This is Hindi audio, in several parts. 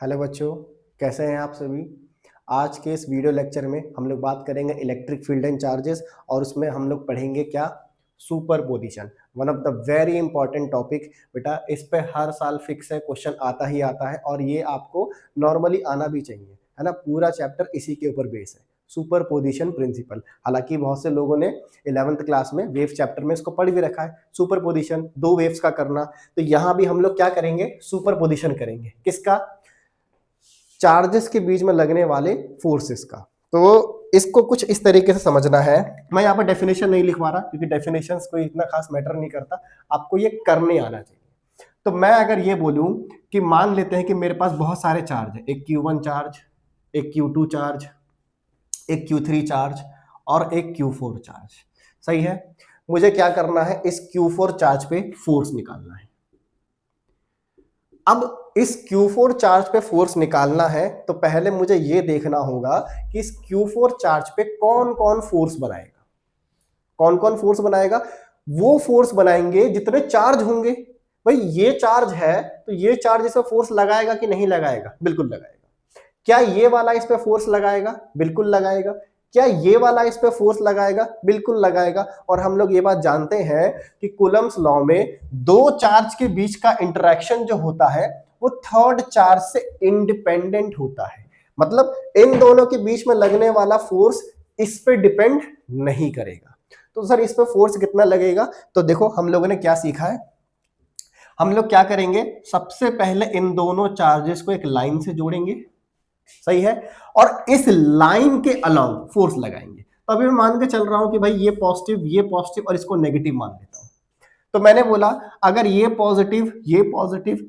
हेलो बच्चों, कैसे हैं आप सभी। आज के इस वीडियो लेक्चर में हम लोग बात करेंगे इलेक्ट्रिक फील्ड एंड चार्जेस और उसमें हम लोग पढ़ेंगे क्या, superposition. One of the very important topic. बेटा इस पे हर साल फिक्स है, क्वेश्चन आता ही आता है और ये आपको नॉर्मली आना भी चाहिए, है ना। पूरा चैप्टर इसी के ऊपर बेस है, सुपरपोजिशन प्रिंसिपल। हालांकि बहुत से लोगों ने 11th क्लास में वेव चैप्टर में इसको पढ़ भी रखा है, सुपरपोजिशन, दो वेव्स का करना। तो यहाँ भी हम लोग क्या करेंगे, सुपरपोजिशन करेंगे। किसका? चार्जेस के बीच में लगने वाले फोर्सेस का। तो इसको कुछ इस तरीके से समझना है। मैं यहाँ पर डेफिनेशन नहीं लिखवा रहा क्योंकि डेफिनेशंस कोई इतना खास मैटर नहीं करता, आपको ये करने आना चाहिए। तो मैं अगर ये बोलूं कि मान लेते हैं कि मेरे पास बहुत सारे चार्ज है, एक Q1 चार्ज, एक Q2 चार्ज, एक Q3 चार्ज और एक Q4 चार्ज। सही है। मुझे क्या करना है, इस Q4 चार्ज पे फोर्स निकालना है। अब इस Q4 चार्ज पे फोर्स निकालना है तो पहले मुझे ये देखना होगा कि इस Q4 चार्ज पे कौन कौन फोर्स बनाएगा। कौन कौन फोर्स बनाएगा? वो फोर्स बनाएंगे जितने चार्ज होंगे। भाई ये चार्ज है तो ये चार्ज इस पे फोर्स लगाएगा कि नहीं लगाएगा? बिल्कुल लगाएगा। क्या ये वाला इस पे फोर्स लगाएगा? बिल्कुल लगाएगा। क्या ये वाला इस पे फोर्स लगाएगा? बिल्कुल लगाएगा। और हम लोग ये बात जानते हैं कि कूलम्ब्स लॉ में दो चार्ज के बीच का इंटरेक्शन जो होता है वो थर्ड चार्ज से इंडिपेंडेंट होता है। मतलब इन दोनों के बीच में लगने वाला फोर्स इस पे डिपेंड नहीं करेगा। तो सर इस पे फोर्स कितना लगेगा? तो देखो हम लोगों ने क्या सीखा है, हम लोग क्या करेंगे, सबसे पहले इन दोनों चार्जेस को एक लाइन से जोड़ेंगे। सही है। और इस लाइन के अलोंग फोर्स लगाएंगे। तो अभी मैं मान के चल रहा हूं कि भाई ये पॉजिटिव और इसको नेगेटिव मान लेता हूं। तो मैंने बोला अगर ये पॉजिटिव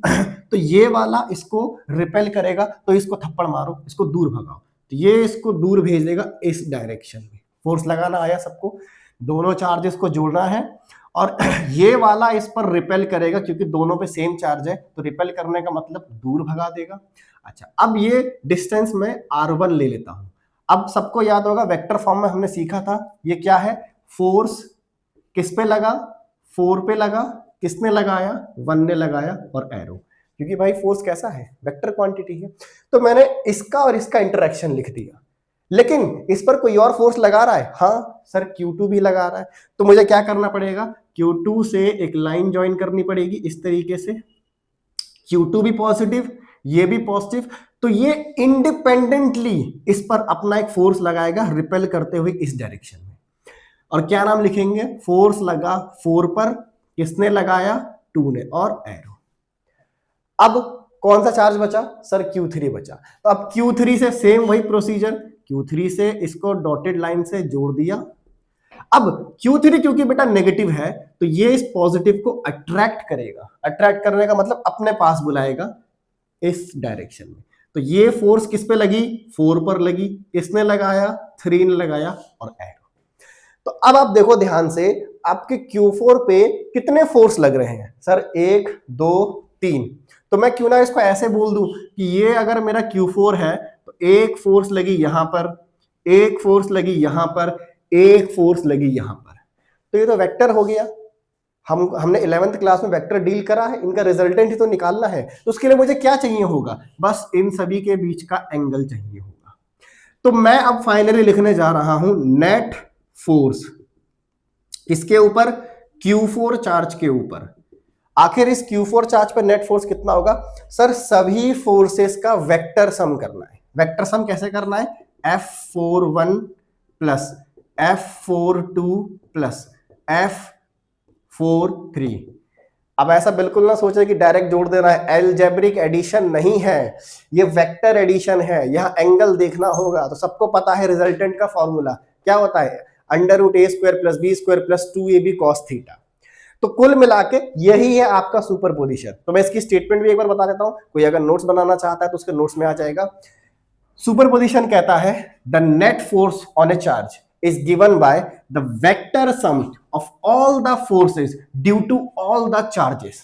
तो ये वाला इसको रिपेल करेगा, तो इसको थप्पड़ मारो, इसको दूर भगाओ, तो ये इसको दूर भेजेगा इस डायरेक्शन में। फोर्स लगाना आया सबको, दोनों चार्जेस को जोड़ना है और ये वाला इस पर रिपेल करेगा क्योंकि दोनों पे सेम चार्ज है, तो रिपेल करने का मतलब दूर भगा देगा। अच्छा, अब ये डिस्टेंस में r1 ले लेता हूं। अब सबको याद होगा वेक्टर फॉर्म में हमने सीखा था, ये क्या है, फोर्स किस पे लगा, 4 पे लगा, किसने लगाया, 1 ने लगाया और एरो। क्योंकि भाई फोर्स कैसा है, वेक्टर क्वांटिटी है। तो मैंने इसका और इसका इंटरेक्शन लिख दिया। लेकिन इस पर कोई और फोर्स लगा रहा है, हाँ सर Q2 भी लगा रहा है। तो मुझे क्या करना पड़ेगा, Q2 से एक लाइन ज्वाइन करनी पड़ेगी इस तरीके से। Q2 भी पॉजिटिव, ये भी पॉजिटिव, तो ये इंडिपेंडेंटली इस पर अपना एक फोर्स लगाएगा रिपेल करते हुए इस डायरेक्शन में। और क्या नाम लिखेंगे, फोर्स लगा 4 पर, किसने लगाया, 2 ने और एरो। अब कौन सा चार्ज बचा, सर Q3 बचा। तो अब Q3 से सेम वही प्रोसीजर, Q3 से इसको डॉटेड लाइन से जोड़ दिया। अब Q3 क्योंकि बेटा नेगेटिव है तो ये इस पॉजिटिव को अट्रैक्ट करेगा। अट्रैक्ट करने का मतलब अपने पास बुलाएगा इस डायरेक्शन में। तो ये फोर्स किस पे लगी, 4 पर लगी, किसने लगाया, 3 ने लगाया और एरो। तो अब आप देखो ध्यान से, आपके Q4 पे कितने फोर्स लग रहे हैं, सर 1 2 3। तो मैं क्यों ना इसको ऐसे बोल दूं कि ये अगर मेरा Q4 है तो एक फोर्स लगी यहां पर, एक फोर्स लगी यहां पर, एक फोर्स लगी यहां पर। तो ये तो वेक्टर हो गया। हमने 11th क्लास में वेक्टर डील करा है, इनका रिजल्टेंट ही तो निकालना है। तो उसके लिए मुझे क्या चाहिए होगा, बस इन सभी के बीच का एंगल चाहिए होगा। तो मैं अब फाइनली लिखने जा रहा हूं नेट फोर्स किसके ऊपर, Q4 चार्ज के ऊपर। आखिर इस Q4 चार्ज पर नेट फोर्स कितना होगा, सर सभी फोर्सेस का वेक्टर सम करना है। वेक्टर सम कैसे करना है, F41 plus F42 plus F43। अब ऐसा बिल्कुल ना सोचे कि डायरेक्ट जोड़ देना है, एल्जेब्रिक एडिशन नहीं है, ये वेक्टर एडिशन है। यहां एंगल देखना होगा। तो सबको पता है रिजल्टेंट का फॉर्मूला क्या होता है, √a² + b² + 2ab cos theta. तो कुल मिला के यही है आपका सुपरपोजिशन। तो मैं इसकी स्टेटमेंट भी एक बार बता देता हूं, कोई अगर नोट्स बनाना चाहता है तो उसके नोट्स में आ जाएगा। सुपरपोजिशन कहता है the net force on A charge is given by the vector sum of all the forces due to all the charges।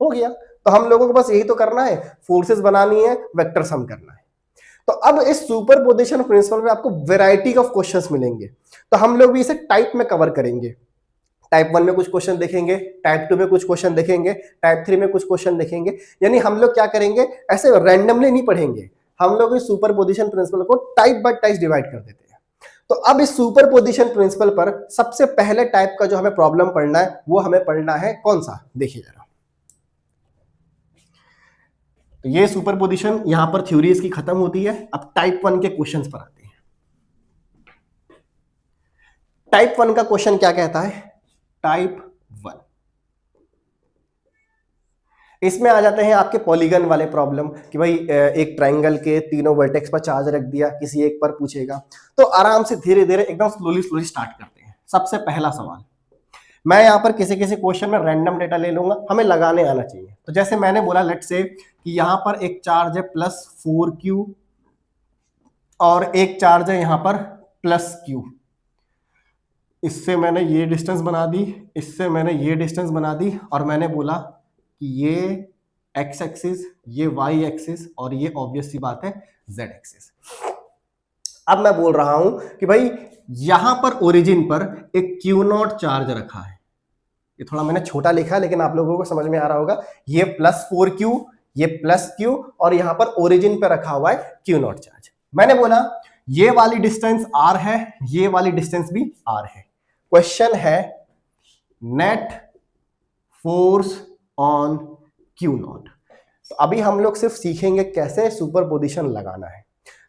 हो गया। तो हम लोगों को बस यही तो करना है, फोर्सेस बनानी है, वेक्टर सम करना है। तो अब इस सुपरपोजिशन प्रिंसिपल में आपको वैरायटी ऑफ क्वेश्चंस मिलेंगे। तो हम लोग भी इसे टाइप में कवर करेंगे। टाइप 1 में कुछ क्वेश्चन देखेंगे, टाइप 2 में कुछ क्वेश्चन देखेंगे, टाइप 3 में कुछ क्वेश्चन देखेंगे। यानी हम लोग क्या करेंगे, ऐसे रैंडमली नहीं पढ़ेंगे, हम लोग इस सुपरपोजिशन प्रिंसिपल को टाइप बाय टाइप डिवाइड कर देते हैं। तो अब इस सुपरपोजिशन प्रिंसिपल पर सबसे पहले टाइप का जो हमें प्रॉब्लम पढ़ना है वो हमें पढ़ना है कौन सा, देखिए जरा। तो ये सुपरपोजिशन यहां पर थ्योरी इसकी खत्म होती है। अब टाइप 1 के क्वेश्चंस पर आते हैं। टाइप 1 का क्वेश्चन क्या कहता है, टाइप 1 इसमें आ जाते हैं आपके पॉलीगन वाले प्रॉब्लम कि भाई एक ट्राइंगल के तीनों वर्टेक्स पर चार्ज रख दिया, किसी एक पर पूछेगा। तो आराम से धीरे धीरे एकदम स्लोली स्लोली स्टार्ट करते हैं। सबसे पहला सवाल, मैं यहां पर किसी किसी क्वेश्चन में रैंडम डेटा ले लूंगा, हमें लगाने आना चाहिए। तो जैसे मैंने बोला, लेट्स से कि यहां पर एक चार्ज है +4q और एक चार्ज है यहां पर +q। इससे मैंने ये डिस्टेंस बना दी, इससे मैंने ये डिस्टेंस बना दी, और मैंने बोला कि ये x एक्सिस, ये y एक्सिस, और ये ऑब्वियस सी बात है z एक्सिस। अब मैं बोल रहा हूं कि भाई यहां पर ओरिजिन पर एक Q0 चार्ज रखा है। ये थोड़ा मैंने छोटा लिखा है लेकिन आप लोगों को समझ में आ रहा होगा। ये +4q, ये +q, और यहां पर ओरिजिन पे रखा हुआ है Q0 चार्ज। मैंने बोला ये वाली डिस्टेंस r है, ये वाली डिस्टेंस भी r है। क्वेश्चन है नेट फोर्स ऑन Q0। तो अभी हम लोग सिर्फ सीखेंगे कैसे सुपरपोजिशन लगाना है।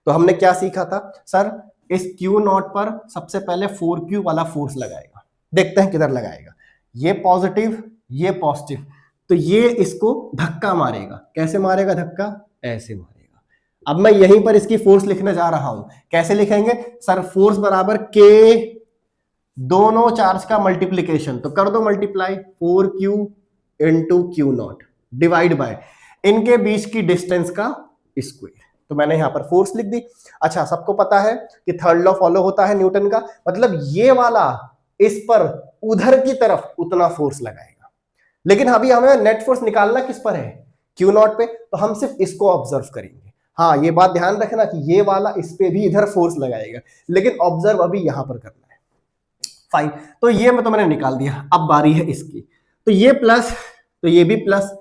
तो हमने क्या सीखा था, सर इस Q0 पर सबसे पहले 4q वाला फोर्स लगाएगा। देखते हैं किधर लगाएगा, ये पॉजिटिव, ये पॉजिटिव, तो ये इसको धक्का मारेगा। कैसे मारेगा धक्का, ऐसे मारेगा। अब मैं यहीं पर इसकी फोर्स लिखने जा रहा हूं। कैसे लिखेंगे, सर फोर्स बराबर k दोनों चार्ज का मल्टीप्लीकेशन, तो कर दो multiply 4q into Q0 divide by इनके बीच की डिस्टेंस का स्क्वायर। तो मैंने यहां पर फोर्स लिख दी। अच्छा, सबको पता है कि थर्ड लॉ फॉलो होता है न्यूटन का, मतलब ये वाला इस पर उधर की तरफ उतना फोर्स लगाएगा। लेकिन अभी हमें नेट फोर्स निकालना किस पर है, Q0 पे, तो हम सिर्फ इसको ऑब्जर्व करेंगे। हाँ, ये बात ध्यान रखना कि ये वाला इस पे भी इधर फोर्स लगाएगा, लेकिन ऑब्जर्व अभी यहां पर करना है। फाइन, तो ये मैं तो मैंने निकाल दिया। अब बारी है इसकी। तो ये प्लस, तो ये भी प्लस,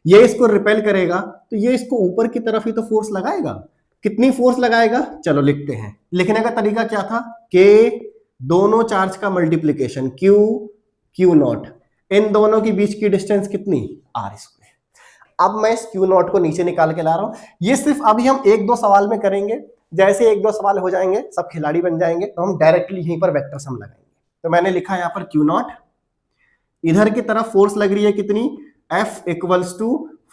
ये इसको रिपेल करेगा, तो ये इसको ऊपर की तरफ ही तो फोर्स लगाएगा। कितनी फोर्स लगाएगा, चलो लिखते हैं। लिखने का तरीका क्या था, के दोनों चार्ज का मल्टीप्लीकेशन Q0, इन दोनों के बीच की डिस्टेंस कितनी, r²। अब मैं इस Q0 को नीचे निकाल के ला रहा हूं। ये सिर्फ अभी हम 1-2 सवाल में करेंगे। जैसे 1-2 सवाल हो जाएंगे, सब खिलाड़ी बन जाएंगे, तो हम डायरेक्टली यहीं पर वेक्टर सम लगाएंगे। तो मैंने लिखा यहां पर Q0, इधर की तरफ फोर्स लग रही है कितनी, F =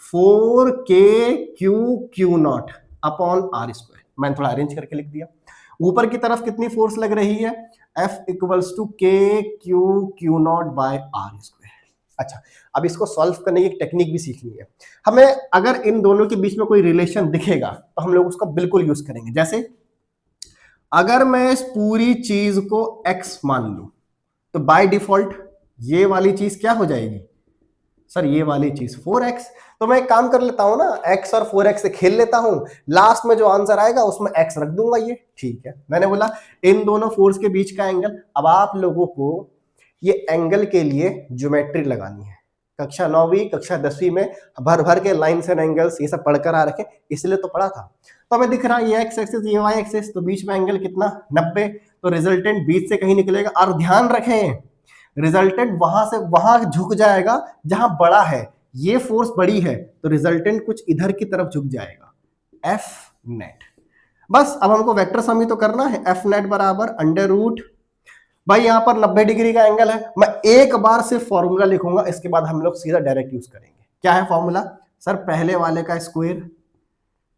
4kQ0 अपॉन r²। मैंने थोड़ा अरेंज करके लिख दिया। ऊपर की तरफ कितनी फोर्स लग रही है, F = kQ0 बाय r²। अच्छा, अब इसको सॉल्व करने की टेक्निक भी सीखनी है हमें। अगर इन दोनों के बीच में कोई रिलेशन दिखेगा तो हम लोग उसका बिल्कुल यूज करेंगे। जैसे अगर मैं इस पूरी चीज को x मान लूं, तो बाय डिफॉल्ट ये वाली चीज क्या हो जाएगी, सर ये वाली चीज 4x। तो मैं एक काम कर लेता हूं ना, x और 4x से खेल लेता हूं, लास्ट में जो आंसर आएगा उसमें x रख दूंगा। ये ठीक है। मैंने बोला इन दोनों फोर्स के बीच का एंगल। अब आप लोगों को ये एंगल के लिए ज्योमेट्री लगानी है। कक्षा 9वीं कक्षा 10वीं में भर भर के लाइन्स एंड एंगल्स ये सब पढ़कर आ रखे, इसलिए तो पढ़ा था। तो हमें दिख रहा है ये x एक्सिस, ये y एक्सिस, तो बीच में एंगल कितना, 90। तो रिजल्टेंट बीच से कहीं निकलेगा। और ध्यान रखें, रिजल्टेंट वहां से वहां झुक जाएगा जहां बड़ा है। ये फोर्स बड़ी है तो रिजल्टेंट कुछ इधर की तरफ झुक जाएगा, F नेट। बस अब हमको वेक्टर सम ही तो करना है। F नेट बराबर √, भाई यहां पर 90 डिग्री का एंगल है। मैं एक बार सिर्फ फॉर्मूला लिखूंगा, इसके बाद हम लोग सीधा डायरेक्ट यूज करेंगे। क्या है फॉर्मूला, सर पहले वाले का स्क्वायर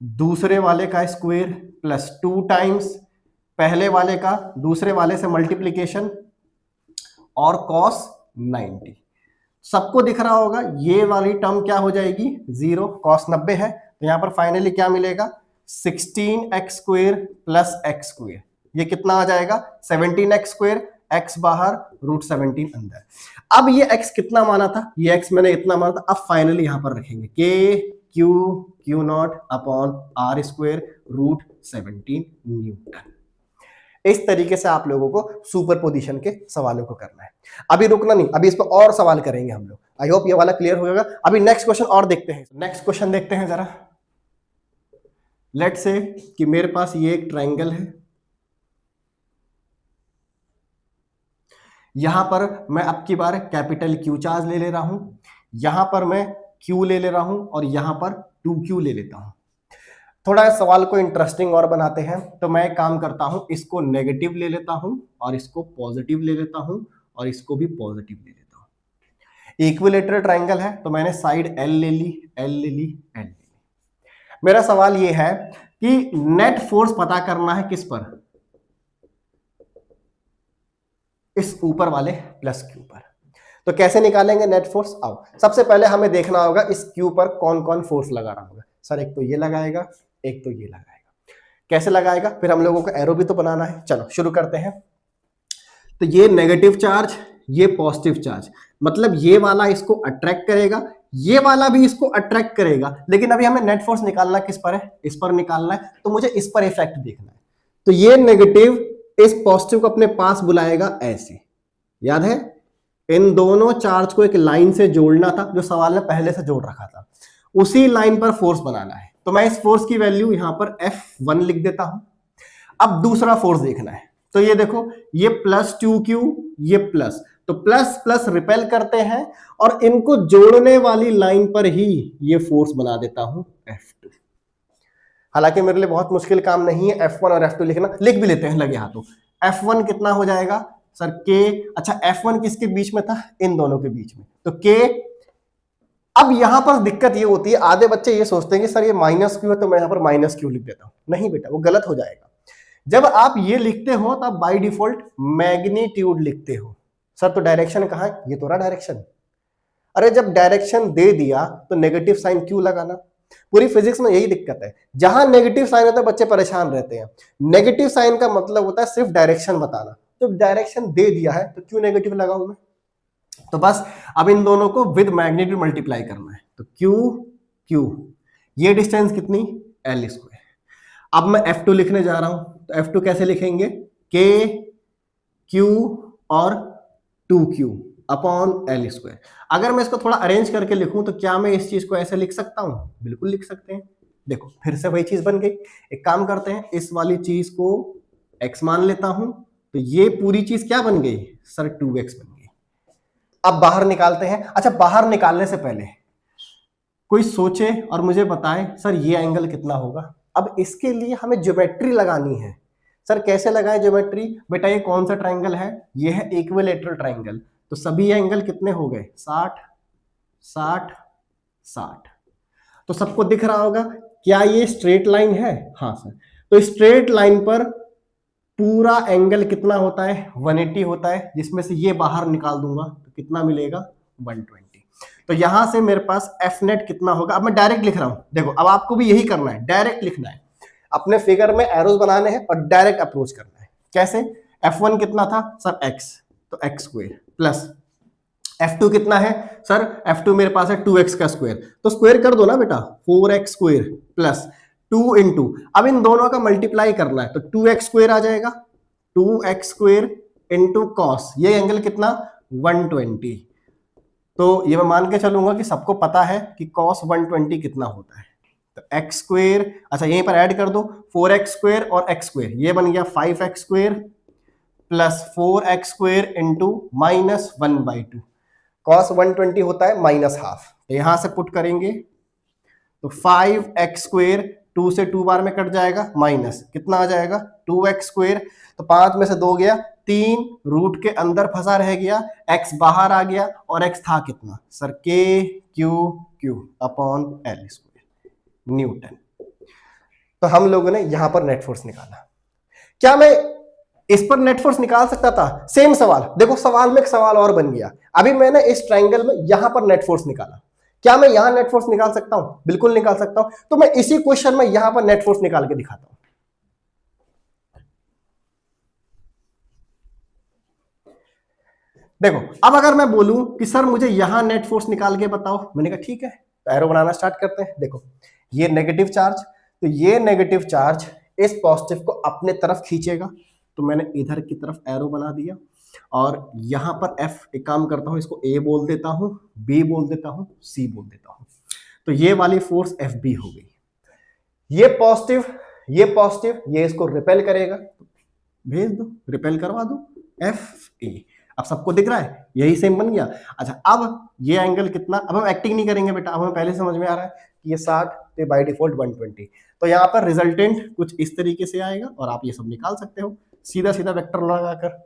दूसरे वाले का स्क्वायर प्लस 2 टाइम्स पहले वाले का दूसरे वाले से मल्टीप्लीकेशन और cos 90। सबको दिख रहा होगा ये वाली टर्म क्या हो जाएगी, 0। cos 90 है तो यहां पर फाइनली क्या मिलेगा, 16x² प्लस x²। ये कितना आ जाएगा, 17x², x बाहर, √17 अंदर। अब ये x कितना माना था, ये x मैंने इतना माना था। अब फाइनली यहां पर रखेंगे Q0 अपॉन r² √17 न्यूटन। इस तरीके से आप लोगों को सुपरपोजिशन के सवालों को करना है। अभी रुकना नहीं, अभी इस पर और सवाल करेंगे हम लोग। आई होप ये वाला क्लियर हो जाएगा। अभी नेक्स्ट क्वेश्चन और देखते हैं। नेक्स्ट क्वेश्चन देखते हैं जरा। लेट्स से कि मेरे पास ये एक ट्रायंगल है, यहां पर मैं अब की बार कैपिटल क्यू चार्ज ले रहा हूं, यहां पर मैं क्यू ले रहा हूं और यहां पर 2Q ले लेता हूं। थोड़ा सवाल को इंटरेस्टिंग और बनाते हैं, तो मैं एक काम करता हूं, इसको नेगेटिव ले लेता हूं और इसको पॉजिटिव ले लेता हूं और इसको भी पॉजिटिव ले लेता हूं। इक्विलेटरल ट्रायंगल है तो मैंने साइड L ले ली, L ले ली, L ले ली। मेरा सवाल यह है कि नेट फोर्स पता करना है किस पर, इस ऊपर वाले प्लस क्यू पर। तो कैसे निकालेंगे नेट फोर्स? आओ, सबसे पहले हमें देखना होगा इस क्यू पर कौन कौन फोर्स लगा रहा होगा। सर एक तो ये लगाएगा, एक तो ये लगाएगा। कैसे लगाएगा? फिर हम लोगों को एरो भी तो बनाना है। चलो शुरू करते हैं। तो ये नेगेटिव चार्ज, ये पॉजिटिव चार्ज, मतलब ये वाला इसको अट्रैक्ट करेगा, ये वाला भी इसको अट्रैक्ट करेगा। लेकिन अभी हमें नेट फोर्स निकालना किस पर है? इस पर निकालना है। तो मुझे इस पर इफेक्ट देखना है। तो ये नेगेटिव इस पॉजिटिव को अपने पास बुलाएगा ऐसे। याद है, इन दोनों चार्ज को एक लाइन से जोड़ना था, जो सवाल ने पहले से जोड़ रखा था। उसी लाइन पर फोर्स बनाना है। तो मैं इस फोर्स की वैल्यू यहां पर F1 लिख देता हूं। अब दूसरा फोर्स देखना है। तो ये देखो, ये प्लस 2Q, ये प्लस, तो प्लस प्लस रिपेल करते हैं और इनको जोड़ने वाली लाइन पर ही ये फोर्स बना देता हूं F2। हालांकि मेरे लिए बहुत मुश्किल काम नहीं है F1 और F2 लिखना, लिख भी लेते हैं लगे हाथों। F1 कितना हो जाएगा सर? K। अच्छा, F1 किसके बीच में था? इन दोनों के बीच में, तो K। अब यहां पर दिक्कत ये होती है, आधे बच्चे ये सोचते हैं कि सर ये माइनस क्यू है तो मैं यहां पर माइनस क्यू लिख देता हूं। नहीं बेटा, वो गलत हो जाएगा। जब आप ये लिखते हो तब बाय डिफॉल्ट मैग्नीट्यूड लिखते हो। सर तो डायरेक्शन कहां है? ये तो रहा डायरेक्शन। अरे जब डायरेक्शन दे दिया तो नेगेटिव साइन क्यों लगाना? पूरी फिजिक्स में यही दिक्कत है, जहां नेगेटिव साइन होता है बच्चे परेशान रहते हैं। नेगेटिव साइन का मतलब होता है सिर्फ डायरेक्शन बताना। तो डायरेक्शन दे दिया है तो क्यों नेगेटिव लगाऊं मैं? तो बस अब इन दोनों को विद मैग्नीट्यूड मल्टीप्लाई करना है। तो क्यू क्यू, ये डिस्टेंस कितनी? L square. अब मैं F2 लिखने जा रहा हूं, तो F2 कैसे लिखेंगे? K Q और 2Q अपॉन L स्क्वायर। अगर मैं इसको थोड़ा अरेंज करके लिखूं तो क्या मैं इस चीज को ऐसे लिख सकता हूं? बिल्कुल लिख सकते हैं। देखो फिर से वही चीज बन गई। एक काम करते हैं, इस वाली चीज को x मान लेता हूं, तो ये पूरी चीज क्या बन गई सर? 2x बन गई। अब बाहर निकालते हैं। अच्छा, बाहर निकालने से पहले कोई सोचे और मुझे बताए सर ये एंगल कितना होगा। अब इसके लिए हमें ज्योमेट्री लगानी है। सर कैसे लगाएं ज्योमेट्री? बेटा ये कौन सा ट्रायंगल है? ये है इक्विलेटरल ट्रायंगल। तो सभी एंगल कितने हो गए? 60 60 60। तो सबको दिख रहा होगा। क्या ये स्ट्रेट लाइन है? हाँ सर। तो स्ट्रेट लाइन पर पूरा एंगल कितना होता है? 180 होता है, जिसमें से ये बाहर निकाल दूंगा तो कितना मिलेगा? 120। तो यहां से मेरे पास F नेट कितना होगा? अब मैं डायरेक्ट लिख रहा हूं। देखो अब आपको भी यही करना है, डायरेक्ट लिखना है। अपने फिगर में एरोज बनाने हैं और डायरेक्ट अप्रोच करना है। कैसे? F1 कितना था सर? X, तो x स्क्वायर प्लस F2 कितना है सर? F2 मेरे पास है 2x का स्क्वायर, तो स्क्वायर कर दो ना बेटा, 4x स्क्वायर प्लस 2 इंटू, अब इन दोनों का मल्टीप्लाई करना है तो 2x स्क्वायर आ जाएगा, 2x स्क्वायर इंटू कॉस, ये एंगल कितना? 120। तो ये मैं मान के चलूंगा कि सबको पता है कि cos 120 कितना होता है। तो x स्क्वायर, अच्छा यहीं पर ऐड कर दो 4x स्क्वायर और x स्क्वायर, ये बन गया 5x square plus 4x square into minus 1/2। cos 120 होता है माइनस हाफ, तो यहां से पुट करेंगे तो 5x स्क्वायर 2 से 2 बार में कट जाएगा, माइनस कितना आ जाएगा? 2x square. तो 5 में से 2 गया, 3 रूट के अंदर फंसा रह गया, x बाहर आ गया और x था कितना sir? k q q upon l square Newton. तो हम लोगों ने यहां पर नेट फोर्स निकाला। क्या मैं इस पर नेट फोर्स निकाल सकता था? सेम सवाल, देखो सवाल में एक सवाल और बन गया। अभी मैंने इस ट्रायंगल में यहां पर नेट फोर्स निकाला, क्या मैं यहां नेट फोर्स निकाल सकता हूं? बिल्कुल निकाल सकता हूं। तो मैं इसी क्वेश्चन में यहां पर नेट फोर्स निकाल के दिखाता हूं। देखो अब अगर मैं बोलूं कि सर मुझे यहां नेट फोर्स निकाल के बताओ, मैंने कहा ठीक है, तो एरो बनाना स्टार्ट करते हैं। देखो ये नेगेटिव चार्ज, तो ये नेगेटिव चार्ज इस पॉजिटिव को अपने तरफ खींचेगा, तो मैंने इधर की तरफ एरो बना दिया और यहां पर F एक काम करता हूं, इसको A बोल देता हूं, B बोल देता हूं, C बोल देता हूं। तो ये वाली फोर्स FB हो गई। ये पॉजिटिव, ये पॉजिटिव, ये इसको रिपेल करेगा, भेज दो, रिपेल करवा दो, FA। अब सबको दिख रहा है, यही सेम बन गया। अच्छा, अब ये एंगल कितना, अब हम एक्टिंग नहीं करेंगे बेटा, अब हमें पहले समझ में आ रहा है कि ये 60 पे बाय डिफॉल्ट 120। तो यहाँ पर रिजल्टेंट कुछ इस तरीके से आएगा और आप ये सब निकाल सकते हो सीधा सीधा वेक्टर लगाकर।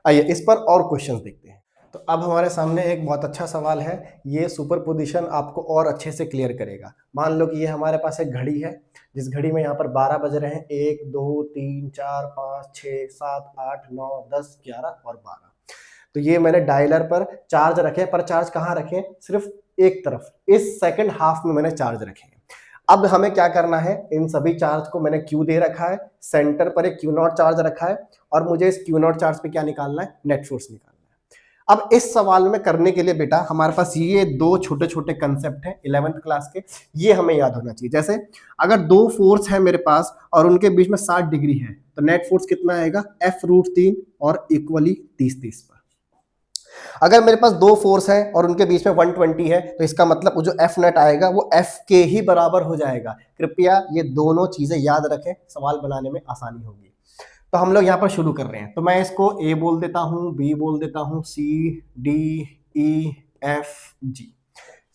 आइए इस पर और क्वेश्चंस देखते हैं। तो अब हमारे सामने एक बहुत अच्छा सवाल है, ये सुपरपोजिशन आपको और अच्छे से क्लियर करेगा। मान लो कि ये हमारे पास एक घड़ी है, जिस घड़ी में यहाँ पर 12 बज रहे हैं, 1 2 3 4 5 6 7 8 9 10 11 और 12। तो ये मैंने डायलर पर चार्ज रखे, पर चार्ज कहाँ रखे, सिर्फ एक तरफ, इस सेकंड हाफ में मैंने चार्ज रखे। अब हमें क्या करना है, इन सभी चार्ज को मैंने Q दे रखा है, सेंटर पर एक Q0 चार्ज रखा है और मुझे इस Q0 चार्ज पे क्या निकालना है, नेट फोर्स निकालना है। अब इस सवाल में करने के लिए बेटा हमारे पास ये दो छोटे छोटे कंसेप्ट हैं 11th क्लास के, ये हमें याद होना चाहिए। जैसे अगर दो फोर्स है मेरे पास और उनके बीच में 60 डिग्री है, तो नेट फोर्स कितना आएगा, F√3 और इक्वली 30-30 पर। अगर मेरे पास दो फोर्स है और उनके बीच में 120 है, तो इसका मतलब जो F नेट आएगा वो F के ही बराबर हो जाएगा। कृपया ये दोनों चीजें याद रखें, सवाल बनाने में आसानी होगी। तो हम लोग यहाँ पर शुरू कर रहे हैं, तो मैं इसको A बोल देता हूँ, B बोल देता हूँ, C D E F G।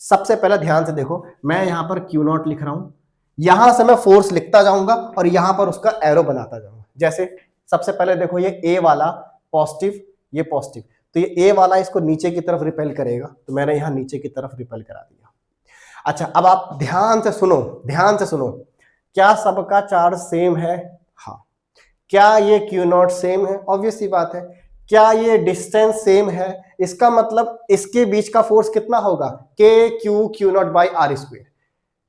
सबसे पहले ध्यान से देखो, मैं यहाँ पर Q0 लिख रहा हूँ, यहां से मैं फोर्स लिखता जाऊंगा और यहां पर उसका एरो बनाता जाऊंगा। जैसे सबसे पहले देखो, ये A वाला पॉजिटिव, ये पॉजिटिव, तो ये A वाला इसको नीचे की तरफ रिपेल करेगा, तो मैंने यहां नीचे की तरफ रिपेल करा दिया। अच्छा, अब आप ध्यान से सुनो, ध्यान से सुनो, क्या सबका चार्ज सेम है, हाँ। क्या ये Q0 सेम है, ऑब्वियस सी बात है। क्या ये डिस्टेंस सेम है, इसका मतलब इसके बीच का फोर्स कितना होगा, KQ Q0 by are square.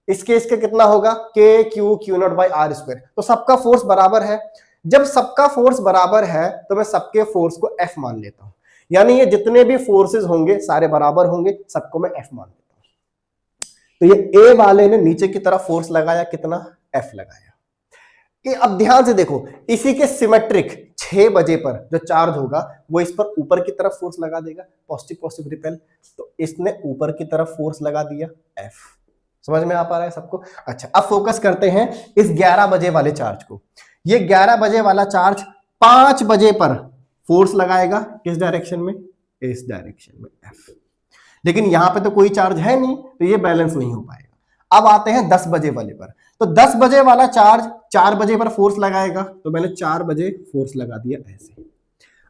इसके कितना होगा, KQ Q0 by are square. तो सबका फोर्स बराबर है। जब सबका फोर्स बराबर है तो मैं सबके फोर्स को F मान लेता हूं, यानी ये जितने भी फोर्सेस होंगे सारे बराबर होंगे, सबको मैं F मान लेता हूं। तो ये A वाले ने नीचे की तरफ फोर्स लगाया, कितना, F लगाया। ये अब ध्यान से देखो, इसी के सिमेट्रिक 6 बजे पर जो चार्ज होगा वो इस पर ऊपर की तरफ फोर्स लगा देगा, पॉजिटिव पॉजिटिव रिपेल, तो इसने ऊपर की तरफ फोर्स लगा दिया F। समझ में आ पा रहा है सबको। अच्छा, अब फोकस करते हैं इस 11 बजे वाले चार्ज को। ये 11 बजे वाला चार्ज 5 बजे पर फोर्स लगाएगा, किस डायरेक्शन में, इस डायरेक्शन में F। लेकिन यहां पे तो कोई चार्ज है नहीं, तो ये बैलेंस नहीं हो पाएगा। अब आते हैं 10 बजे वाले पर, तो 10 बजे वाला चार्ज 4 बजे पर फोर्स लगाएगा, तो मैंने 4 बजे फोर्स लगा दिया ऐसे।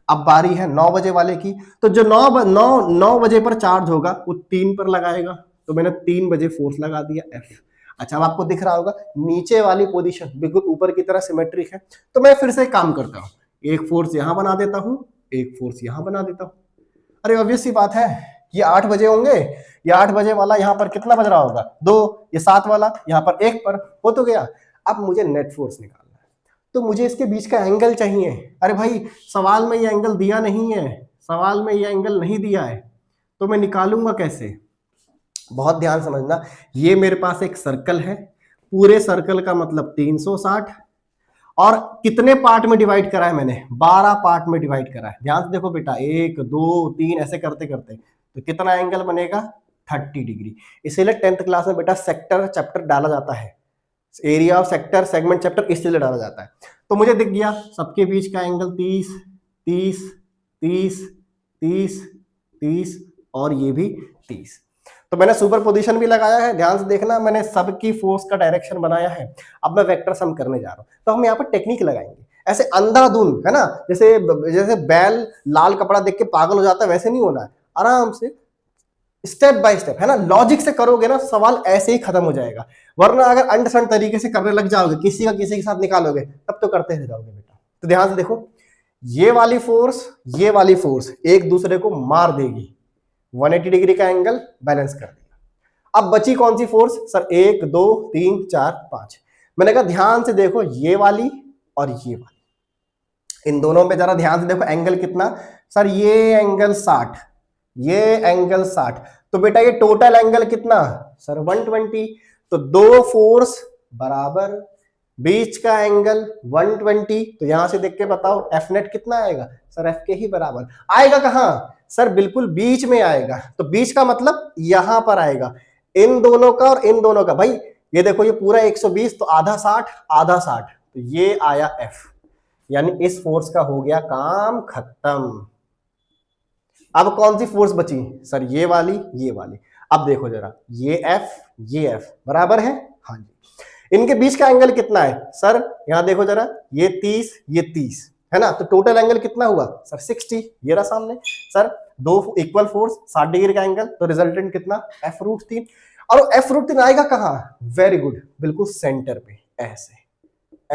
अब बारी है 9 बजे वाले की, तो जो 9 बजे पर चार्ज होगा वो 3 पर लगाएगा, तो मैंने 3 बजे फोर्स लगा दिया F। अच्छा, अब आपको दिख रहा होगा नीचे वाली पोजीशन बिल्कुल ऊपर की तरह सिमेट्रिक है, तो मैं फिर से काम करता हूं, एक फोर्स यहां बना देता हूं, एक फोर्स यहां बना देता हूं। अरे ऑब्वियस सी बात है, ये 8 बजे होंगे, ये 8 बजे वाला यहां पर कितना बज रहा होगा, 2, ये 7 वाला यहां पर 1 पर, हो तो गया। अब मुझे नेट फोर्स निकालना है, तो मुझे इसके बीच का एंगल चाहिए। अरे भाई, सवाल में ये एंगल दिया नहीं है, सवाल में ये एंगल नहीं दिया है, तो मैं निकालूंगा कैसे। बहुत ध्यान समझना, ये मेरे पास एक सर्कल है, पूरे सर्कल का मतलब 360, और कितने पार्ट में डिवाइड करा है मैंने, 12 पार्ट में डिवाइड करा है। ध्यान से देखो बेटा, 1 2 3 ऐसे करते करते तो कितना एंगल बनेगा, 30 डिग्री। इसीलिए 10th क्लास में बेटा सेक्टर चैप्टर डाला जाता है, area of sector segment chapter इसलिए डाला जाता है। तो मुझे दिख गया सबके बीच का एंगल 30 30 30 30 30 और ये भी 30। तो मैंने सुपर पोजिशन भी लगाया है, ध्यान से देखना, मैंने सबकी फोर्स का डायरेक्शन बनाया है। अब मैं वेक्टर सम करने जा रहा हूं, तो हम यहाँ पर टेक्निक लगाएंगे, ऐसे अंधाधुंध, है ना, जैसे बैल लाल कपड़ा देख के पागल हो जाता है, वैसे नहीं होना है, आराम से स्टेप बाय स्टेप, है ना, लॉजिक से करोगे ना, सवाल ऐसे ही खत्म हो जाएगा। वरना अगर अंडरस्टैंड तरीके से करने लग जाओगे, किसी का किसी के साथ निकालोगे, तब तो करते रह जाओगे बेटा। तो ध्यान से देखो, ये वाली फोर्स एक दूसरे को मार देगी, 180 डिग्री का एंगल बैलेंस कर देगा। अब बची कौन सी फोर्स सर, 1 2 3 4 5। मैंने कहा ध्यान से देखो, ये वाली और ये वाली, इन दोनों में जरा ध्यान से देखो, एंगल कितना सर, ये एंगल 60, ये एंगल 60, तो बेटा ये टोटल एंगल कितना सर 120। तो दो फोर्स बराबर, बीच का एंगल 120, तो यहां से देख के बताओ एफ नेट कितना आएगा सर, एफ के ही बराबर आएगा। कहां सर, बिल्कुल बीच में आएगा। तो बीच का मतलब यहां पर आएगा, इन दोनों का और इन दोनों का। भाई ये देखो, ये पूरा 120, तो आधा 60 आधा 60, तो ये आया एफ। यानी इस फोर्स का हो गया काम खत्म। अब कौन सी फोर्स बची सर, ये वाली ये वाली। अब देखो जरा, ये एफ बराबर है, हाँ जी। इनके बीच का एंगल कितना है सर, यहां देखो जरा, ये 30 ये 30 है ना, तो टोटल एंगल कितना हुआ सर 60। ये रहा सामने सर, दो इक्वल फोर्स 60 डिग्री का एंगल, तो रिजल्टेंट कितना f√3। और f√3 आएगा कहां, वेरी गुड, बिल्कुल सेंटर पे ऐसे,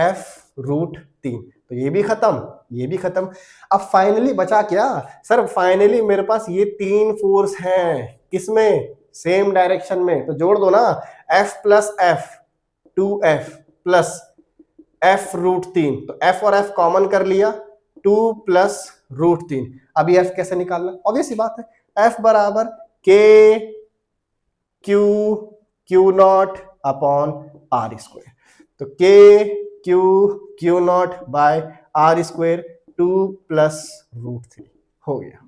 f√3। तो ये भी खत्म, ये भी खत्म। अब फाइनली बचा क्या सर, फाइनली मेरे पास ये 3 फोर्स हैं, किसमें, सेम डायरेक्शन में, तो जोड़ दो ना, F plus F 2F plus f√3, तो f और f कॉमन कर लिया, 2 प्लस √3। अब ये f कैसे निकालना, ऑब्वियस सी बात है, f बराबर k q naught upon r square. तो q naught by r square 2 plus √3 हो गया।